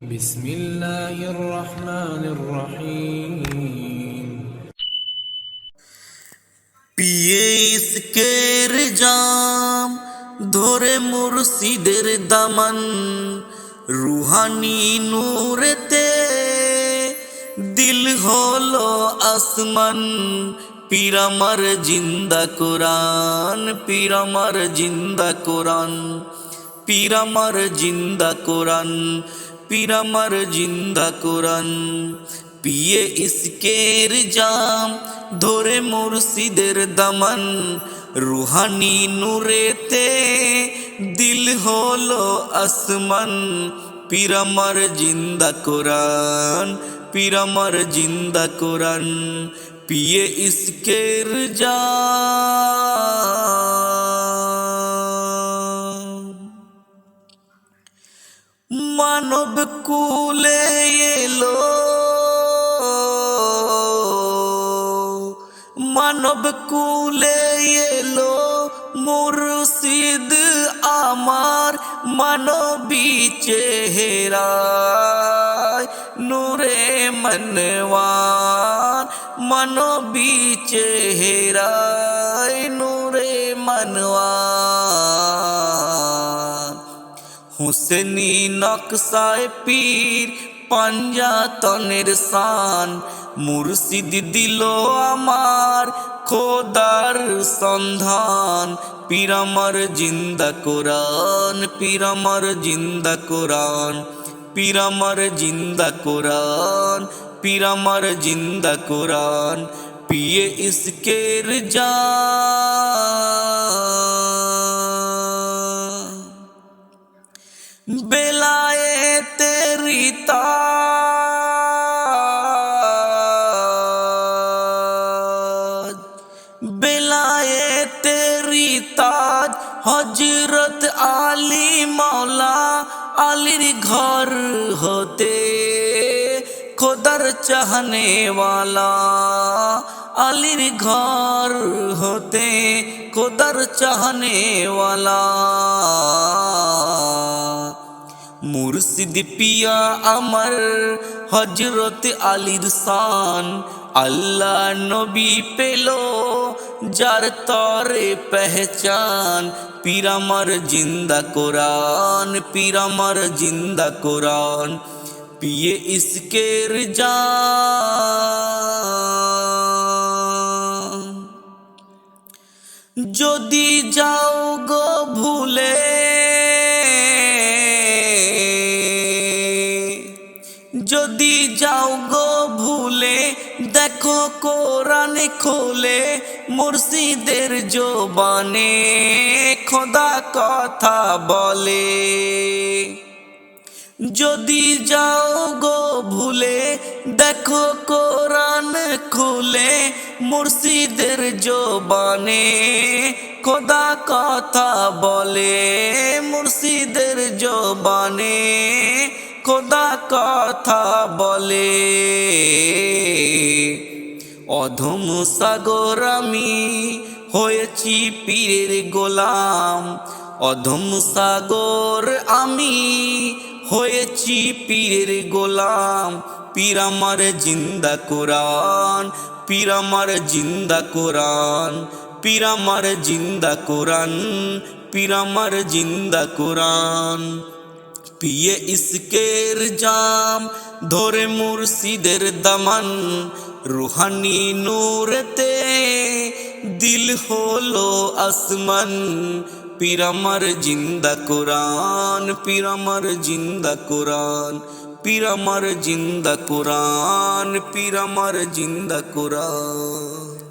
بسم الله الرحمن الرحيم পিয়ে ইসকের জাম ধরে মুর্শিদের দামান রুহানি নূরেতে দিল হলো আসমান পীর আমার জিন্দা কোরআন পীর আমার জিন্দা কোরআন পীর আমার জিন্দা কোরআন পীর আমার জিন্দা কোরআন পিয়ে ইসকের জাম ধরে মুর্শিদের দামান রুহানি নূরেতে দিল হলো আসমান পীর আমার জিন্দা কোরআন পীর আমার জিন্দা কোরআন পিয়ে ইসকের জাম মানব কুলে এলো মানব কুলে এলো মুর্শিদ আমার মানবী চেহারায় নূরে মনওয়ার মানবী চেহারায় নূরে মনওয়ার হুসেনি নকশায় পীর পাঞ্জাতনের শান মুর্শিদ দিল আমার খোদার সন্ধান পীর আমার জিন্দা কোরআন পীর আমার জিন্দা কোরআন পীর আমার জিন্দা কোরআন পীর আমার জিন্দা কোরআন পিয়ে ইসকের জাম বেলায়েতেরি তাজ বেলায়েতেরি তাজ হযরত আলী মাওলা আলীর ঘর হতে খোদার চাহনে वाला আলীর ঘর হতে খোদার চাহনে वाला মুর্শিদ পিয়া আমার হযরত আলীর শান আল্লাহ নবী পেলো যার তরে পহচান পীর আমার জিন্দা কোরআন পীর আমার জিন্দা কোরআন পিয়ে ইসকের জাম যদি যাও গো ভুলে যদি যাও গো ভুলে দেখো কোরআন খোলে মুর্শিদের জবানে খোদা কথা বলে যদি যাও গো ভুলে দেখো কোরআন খুলে মুর্শিদের জবানে খোদা কথা বলে মুর্শিদের জবানে খোদা কথা বলে অধম সাগর আমি হয়েছি পীরের গোলাম অধম সাগর আমি হয়েছি পীরের গোলাম পীর আমার জিন্দা কোরআন পীর আমার জিন্দা কোরআন পীর আমার জিন্দা কোরআন পীর আমার জিন্দা কোরআন পিয়ে ইসকের জাম ধরে মুর্শিদের দামান রুহানি নূরেতে দিল হলো আসমান পীর আমার জিন্দা কোরআন পীর আমার জিন্দা কোরআন পীর আমার জিন্দা কোরআন পীর আমার জিন্দা কোরআন।